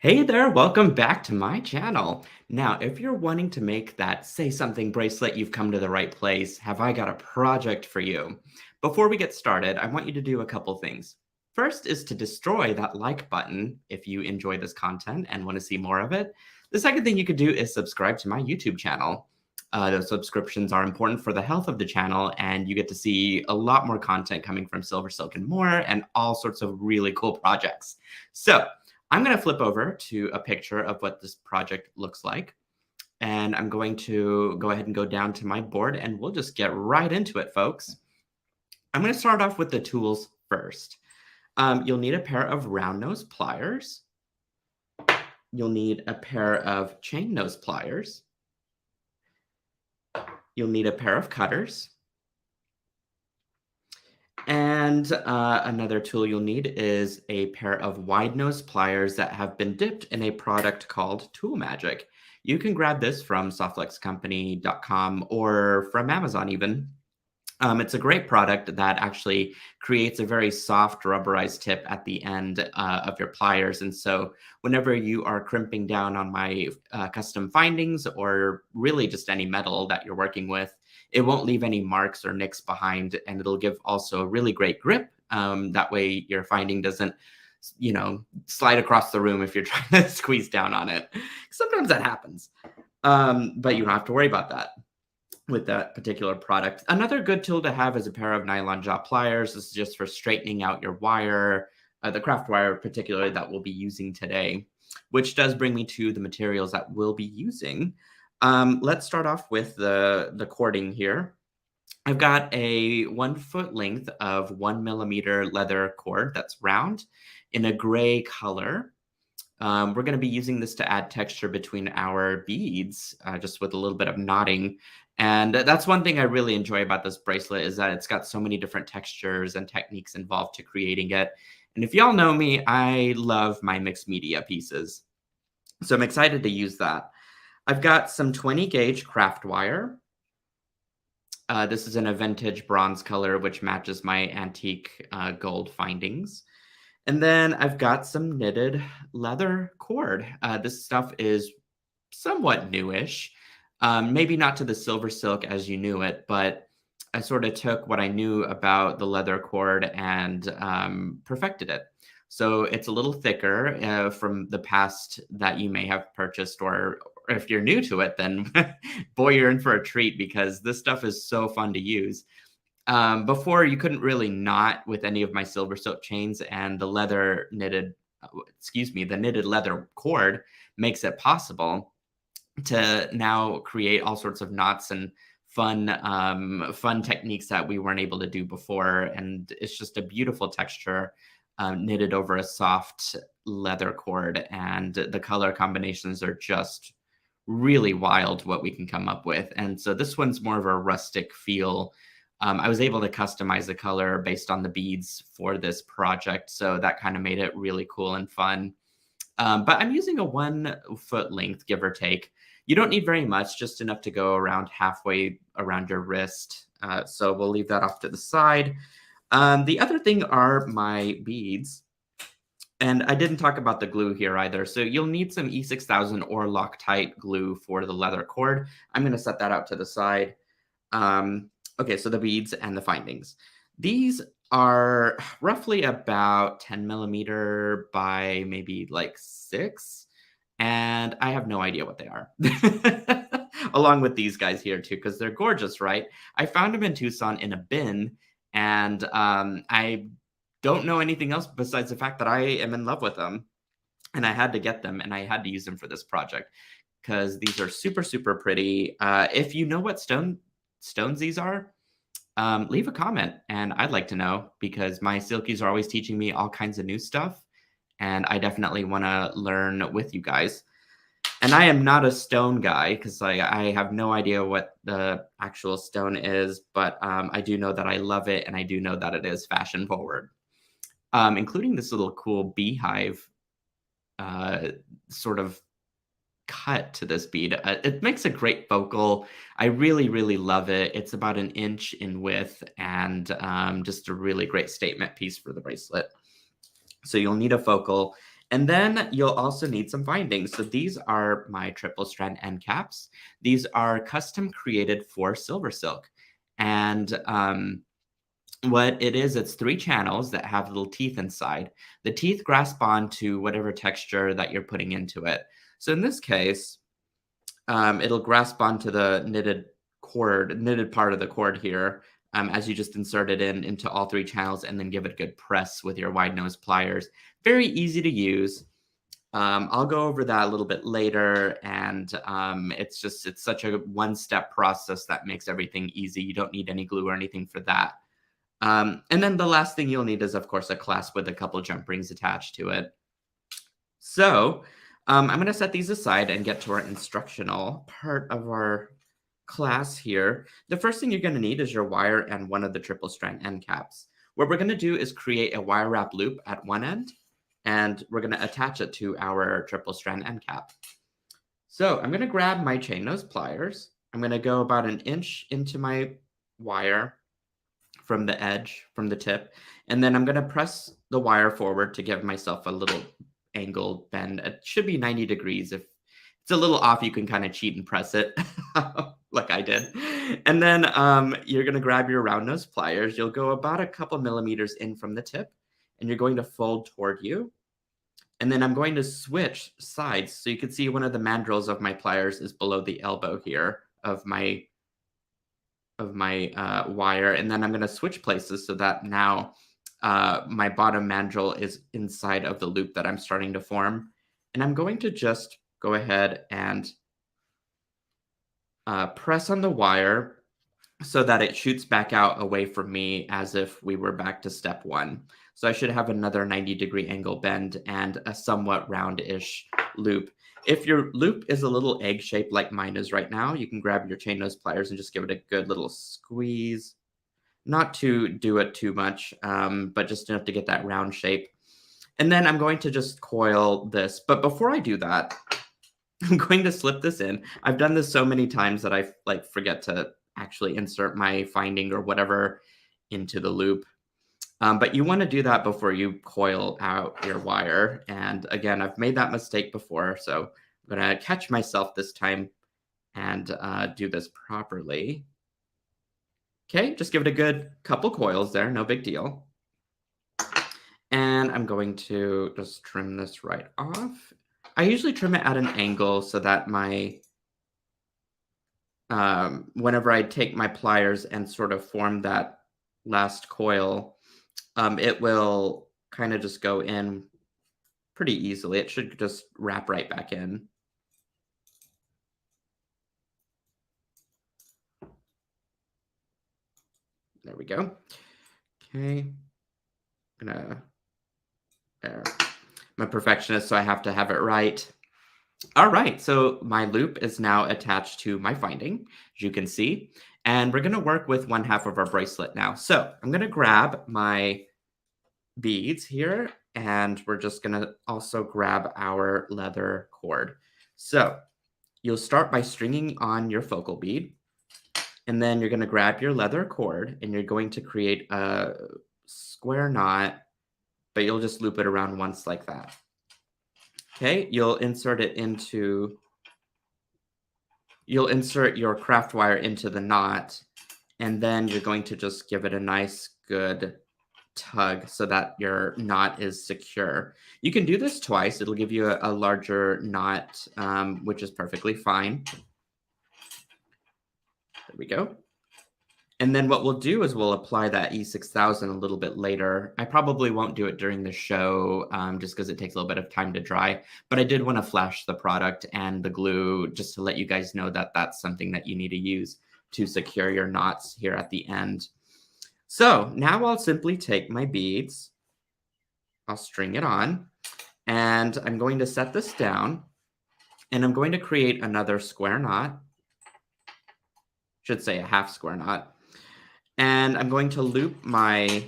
Hey there, welcome back to my channel. Now, if you're wanting to make that Say Something bracelet, you've come to the right place. Have I got a project for you? Before we get started, I want you to do a couple things. First is to destroy that like button if you enjoy this content and want to see more of it. The second thing you could do is subscribe to my YouTube channel. Those subscriptions are important for the health of the channel, and you get to see a lot more content coming from SilverSilk and more, and all sorts of really cool projects. So, I'm going to flip over to a picture of what this project looks like. And I'm going to go ahead and go down to my board and we'll just get right into it, folks. I'm going to start off with the tools first. You'll need a pair of round nose pliers. You'll need a pair of chain nose pliers. You'll need a pair of cutters. And another tool you'll need is a pair of wide nose pliers that have been dipped in a product called Tool Magic. You can grab this from softflexcompany.com or from Amazon even. It's a great product that actually creates a very soft rubberized tip at the end of your pliers. And so whenever you are crimping down on my custom findings or really just any metal that you're working with, it won't leave any marks or nicks behind, and it'll give also a really great grip. That way your finding doesn't, slide across the room if you're trying to squeeze down on it. Sometimes that happens, but you don't have to worry about that with that particular product. Another good tool to have is a pair of nylon jaw pliers. This is just for straightening out your wire, the craft wire particularly that we'll be using today, which does bring me to the materials that we'll be using. Let's start off with the cording here. I've got a 1 foot length of 1 millimeter leather cord that's round in a gray color. We're going to be using this to add texture between our beads, just with a little bit of knotting. And that's one thing I really enjoy about this bracelet is that it's got so many different textures and techniques involved to creating it. And if y'all know me, I love my mixed media pieces. So I'm excited to use that. I've got some 20 gauge craft wire. This is in a vintage bronze color, which matches my antique gold findings. And then I've got some knitted leather cord. This stuff is somewhat newish. Maybe not to the SilverSilk as you knew it, but I sort of took what I knew about the leather cord and perfected it. So it's a little thicker from the past that you may have purchased, or if you're new to it, then boy, you're in for a treat because this stuff is so fun to use. Before you couldn't really knot with any of my SilverSilk chains, and the the knitted leather cord makes it possible to now create all sorts of knots and fun techniques that we weren't able to do before. And it's just a beautiful texture knitted over a soft leather cord, and the color combinations are just really wild what we can come up with. And so this one's more of a rustic feel. I was able to customize the color based on the beads for this project, so that kind of made it really cool and fun. But I'm using a 1 foot length, give or take. You don't need very much, just enough to go around halfway around your wrist. So we'll leave that off to the side. The other thing are my beads. And I didn't talk about the glue here either. So you'll need some E6000 or Loctite glue for the leather cord. I'm going to set that out to the side. Okay, so the beads and the findings. These are roughly about 10 millimeter by maybe like 6. And I have no idea what they are. Along with these guys here too, because they're gorgeous, right? I found them in Tucson in a bin, and I don't know anything else besides the fact that I am in love with them. And I had to get them, and I had to use them for this project because these are super, super pretty. If you know what stones these are, leave a comment, and I'd like to know, because my silkies are always teaching me all kinds of new stuff, and I definitely want to learn with you guys. And I am not a stone guy because I have no idea what the actual stone is, but I do know that I love it, and I do know that it is fashion forward, including this little cool beehive sort of cut to this bead. It makes a great focal. I really, really love it. It's about 1 inch in width, and just a really great statement piece for the bracelet. So you'll need a focal, And then you'll also need some bindings. So these are my triple strand end caps. These are custom created for SilverSilk. And what it is, it's 3 channels that have little teeth inside. The teeth grasp onto whatever texture that you're putting into it. So in this case, it'll grasp onto the knitted part of the cord here, as you just insert it into all 3 channels and then give it a good press with your wide nose pliers. Very easy to use. I'll go over that a little bit later, and it's such a one-step process that makes everything easy. You don't need any glue or anything for that. And then the last thing you'll need is, of course, a clasp with a couple jump rings attached to it. So I'm going to set these aside and get to our instructional part of our class here. The first thing you're going to need is your wire and one of the triple strand end caps. What we're going to do is create a wire wrap loop at one end, and we're going to attach it to our triple strand end cap. So I'm going to grab my chain nose pliers. I'm going to go about 1 inch into my wire from the edge, from the tip, and then I'm going to press the wire forward to give myself a little angled bend. It should be 90 degrees. If it's a little off, you can kind of cheat and press it like I did. And then you're going to grab your round nose pliers. You'll go about a couple millimeters in from the tip, and you're going to fold toward you. And then I'm going to switch sides. So you can see one of the mandrels of my pliers is below the elbow here of my wire. And then I'm going to switch places so that now my bottom mandrel is inside of the loop that I'm starting to form. And I'm going to just go ahead and press on the wire so that it shoots back out away from me as if we were back to step 1. So I should have another 90-degree angle bend and a somewhat round-ish loop. If your loop is a little egg-shaped like mine is right now, you can grab your chain nose pliers and just give it a good little squeeze. Not to do it too much, but just enough to get that round shape. And then I'm going to just coil this. But before I do that, I'm going to slip this in. I've done this so many times that I forget to actually insert my finding or whatever into the loop. But you want to do that before you coil out your wire. And again, I've made that mistake before, so I'm going to catch myself this time and do this properly. Okay, just give it a good couple coils there, no big deal. And I'm going to just trim this right off. I usually trim it at an angle so that my whenever I take my pliers and sort of form that last coil, it will kind of just go in pretty easily. It should just wrap right back in. There we go. Okay. There. I'm a perfectionist, so I have to have it right. All right, so my loop is now attached to my finding, as you can see, and we're going to work with 1/2 of our bracelet now. So I'm going to grab my beads here, and we're just going to also grab our leather cord. So you'll start by stringing on your focal bead, and then you're going to grab your leather cord, and you're going to create a square knot, but you'll just loop it around once like that. Okay, you'll insert your craft wire into the knot, and then you're going to just give it a nice good tug so that your knot is secure. You can do this twice. It'll give you a larger knot, which is perfectly fine. There we go. And then what we'll do is we'll apply that E6000 a little bit later. I probably won't do it during the show just because it takes a little bit of time to dry. But I did want to flash the product and the glue just to let you guys know that that's something that you need to use to secure your knots here at the end. So now I'll simply take my beads. I'll string it on. And I'm going to set this down. And I'm going to create another square knot. Should say a half square knot. And I'm going to loop my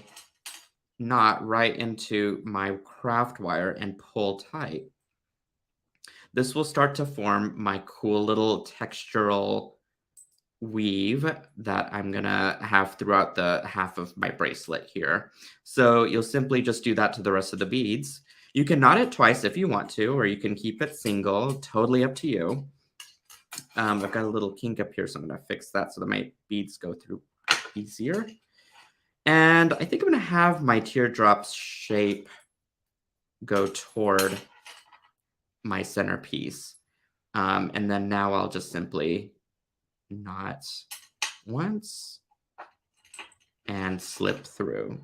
knot right into my craft wire and pull tight. This will start to form my cool little textural weave that I'm gonna have throughout the half of my bracelet here. So you'll simply just do that to the rest of the beads. You can knot it twice if you want to, or you can keep it single, totally up to you. I've got a little kink up here, so I'm going to fix that so that my beads go through easier. And I think I'm going to have my teardrops shape go toward my centerpiece. And then now I'll just simply knot once and slip through.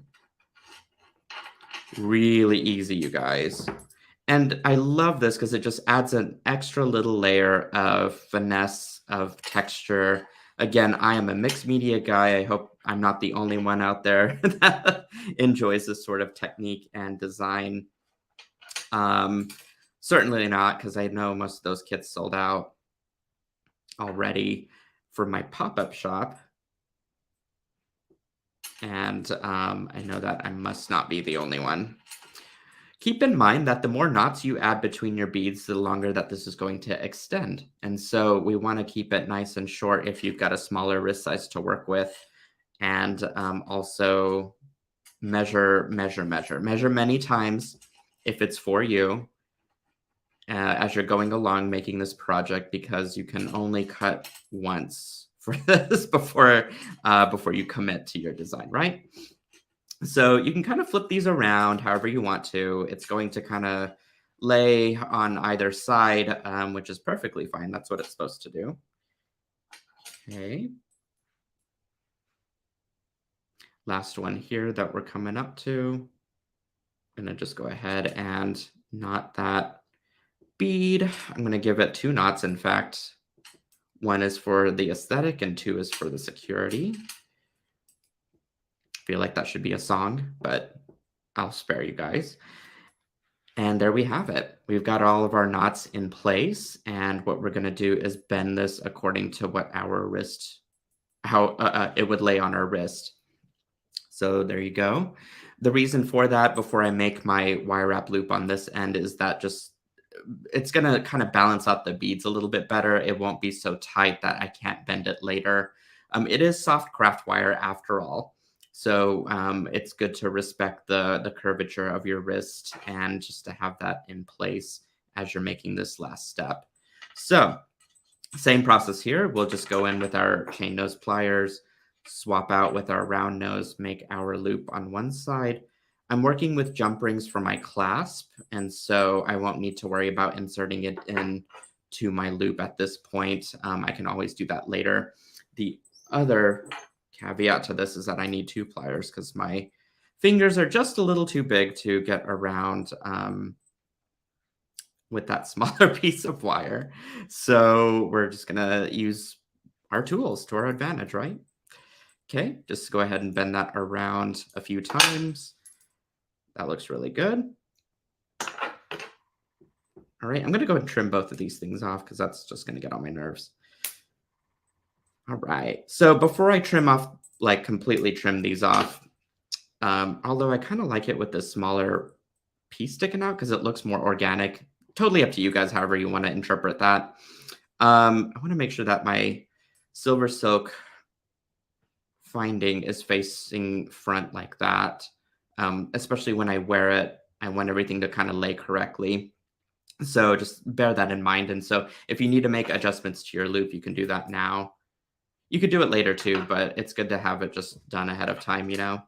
Really easy, you guys. And I love this because it just adds an extra little layer of finesse, of texture. Again, I am a mixed media guy. I hope I'm not the only one out there that enjoys this sort of technique and design. Certainly not, because I know most of those kits sold out already for my pop-up shop. And I know that I must not be the only one. Keep in mind that the more knots you add between your beads, the longer that this is going to extend. And so we want to keep it nice and short if you've got a smaller wrist size to work with. And also measure many times if it's for you as you're going along making this project, because you can only cut once for this before you commit to your design, right? So you can kind of flip these around however you want to. It's going to kind of lay on either side, which is perfectly fine. That's what it's supposed to do. Okay. Last one here that we're coming up to. I'm going to just go ahead and knot that bead. I'm going to give it 2 knots, in fact. 1 is for the aesthetic and 2 is for the security. I feel like that should be a song, but I'll spare you guys. And there we have it. We've got all of our knots in place, and what we're going to do is bend this according to what our wrist, how it would lay on our wrist. So there you go. The reason for that, before I make my wire wrap loop on this end, is that just it's going to kind of balance out the beads a little bit better. It won't be so tight that I can't bend it later. It is soft craft wire after all. So it's good to respect the curvature of your wrist and just to have that in place as you're making this last step. So same process here. We'll just go in with our chain nose pliers, swap out with our round nose, make our loop on one side. I'm working with jump rings for my clasp, and so I won't need to worry about inserting it into my loop at this point. I can always do that later. The other caveat to this is that I need 2 pliers because my fingers are just a little too big to get around with that smaller piece of wire. So we're just gonna use our tools to our advantage, right? Okay, just go ahead and bend that around a few times. That looks really good. All right, I'm gonna go and trim both of these things off because that's just gonna get on my nerves. All right, so before I trim off, like completely trim these off, although I kind of like it with this smaller piece sticking out because it looks more organic. Totally up to you guys, however you want to interpret that. I want to make sure that my SilverSilk finding is facing front like that. Especially when I wear it, I want everything to kind of lay correctly. So just bear that in mind. And so if you need to make adjustments to your loop, you can do that now. You could do it later too, but it's good to have it just done ahead of time, you know.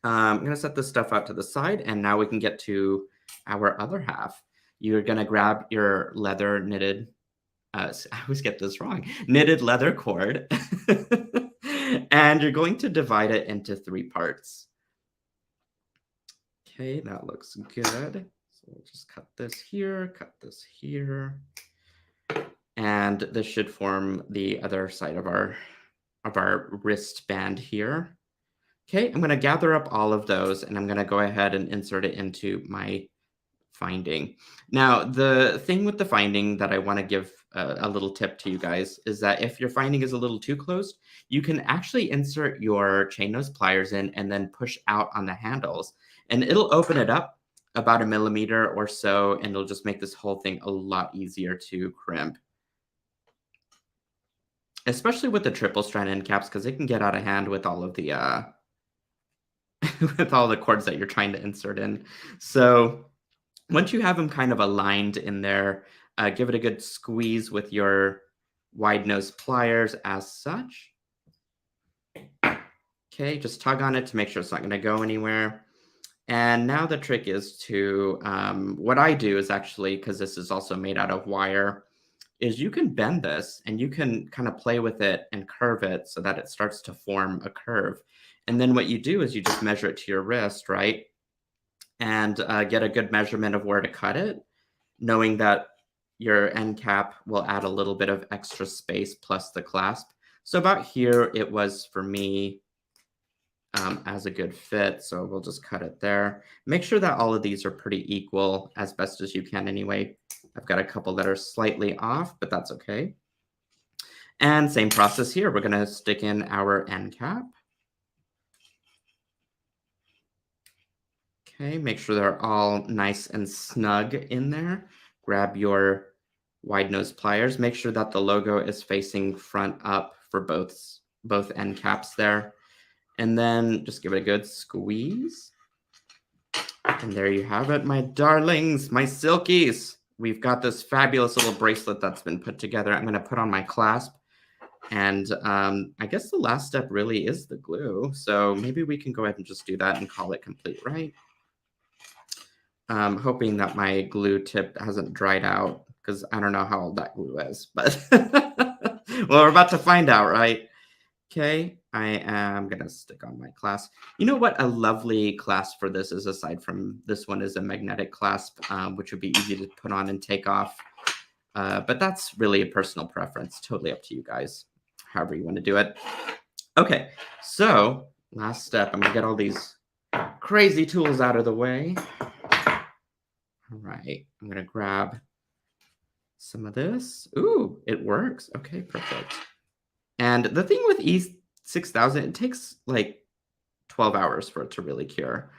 I'm going to set this stuff out to the side, and now we can get to our other half. You're going to grab your leather knitted, I always get this wrong, knitted leather cord, and you're going to divide it into 3 parts. Okay, that looks good. So we'll just cut this here, and this should form the other side of our wristband here. Okay, I'm going to gather up all of those, and I'm going to go ahead and insert it into my finding. Now, the thing with the finding that I want to give a little tip to you guys is that if your finding is a little too closed, you can actually insert your chain nose pliers in and then push out on the handles, and it'll open it up about 1 millimeter or so, and it'll just make this whole thing a lot easier to crimp. Especially with the triple strand end caps, because it can get out of hand with all of the with all the cords that you're trying to insert in. So Once you have them kind of aligned in there, give it a good squeeze with your wide nose pliers as such. Okay, just tug on it to make sure it's not going to go anywhere. And now the trick is to, what I do is actually, because this is also made out of wire, is you can bend this and you can kind of play with it and curve it so that it starts to form a curve. And then what you do is you just measure it to your wrist, right? And get a good measurement of where to cut it, knowing that your end cap will add a little bit of extra space plus the clasp. So about here it was for me as a good fit. So we'll just cut it there. Make sure that all of these are pretty equal as best as you can anyway. I've got a couple that are slightly off, but that's okay. And same process here. We're going to stick in our end cap. Okay, make sure they're all nice and snug in there. Grab your wide nose pliers. Make sure that the logo is facing front up for both end caps there. And then just give it a good squeeze. And there you have it, my darlings, my silkies. We've got this fabulous little bracelet that's been put together. I'm going to put on my clasp. And I guess the last step really is the glue. So maybe we can go ahead and just do that and call it complete, right? Hoping that my glue tip hasn't dried out because I don't know how old that glue is. But well, we're about to find out, right? Okay, I am going to stick on my clasp. You know what a lovely clasp for this is, aside from this one, is a magnetic clasp, which would be easy to put on and take off. But that's really a personal preference. Totally up to you guys, however you want to do it. Okay, so last step. I'm going to get all these crazy tools out of the way. All right, I'm going to grab some of this. Ooh, it works. Okay, perfect. And the thing with E6000, it takes like 12 hours for it to really cure.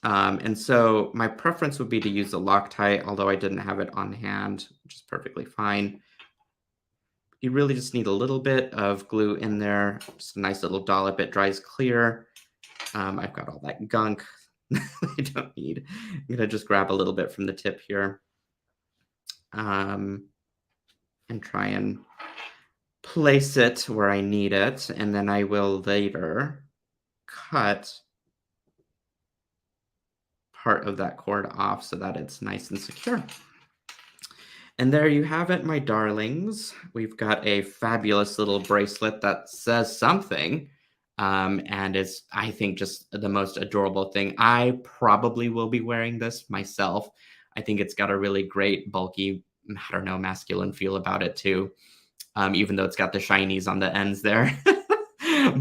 And so my preference would be to use a Loctite, although I didn't have it on hand, which is perfectly fine. You really just need a little bit of glue in there, just a nice little dollop. It dries clear. I've got all that gunk I don't need. I'm going to just grab a little bit from the tip here and try and place it where I need it, and then I will later cut part of that cord off so that it's nice and secure. And there you have it, my darlings. We've got a fabulous little bracelet that says something, and is, I think, just the most adorable thing. I probably will be wearing this myself. I think it's got a really great, bulky, I don't know, masculine feel about it too. Even though it's got the shinies on the ends there.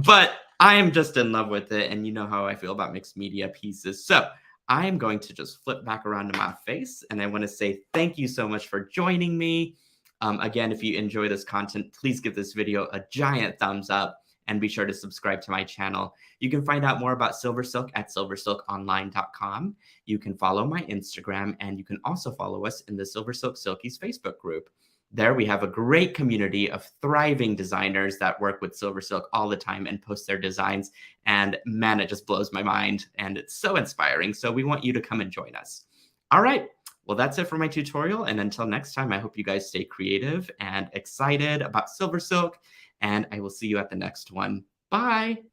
But I am just in love with it, and you know how I feel about mixed media pieces. So I am going to just flip back around to my face, and I want to say thank you so much for joining me. Again, if you enjoy this content, please give this video a giant thumbs up, and be sure to subscribe to my channel. You can find out more about SilverSilk at silversilkonline.com. You can follow my Instagram, and you can also follow us in the SilverSilk Silkies Facebook group. There we have a great community of thriving designers that work with SilverSilk all the time and post their designs. And man, it just blows my mind and it's so inspiring. So we want you to come and join us. All right. Well, that's it for my tutorial. And until next time, I hope you guys stay creative and excited about SilverSilk. And I will see you at the next one. Bye.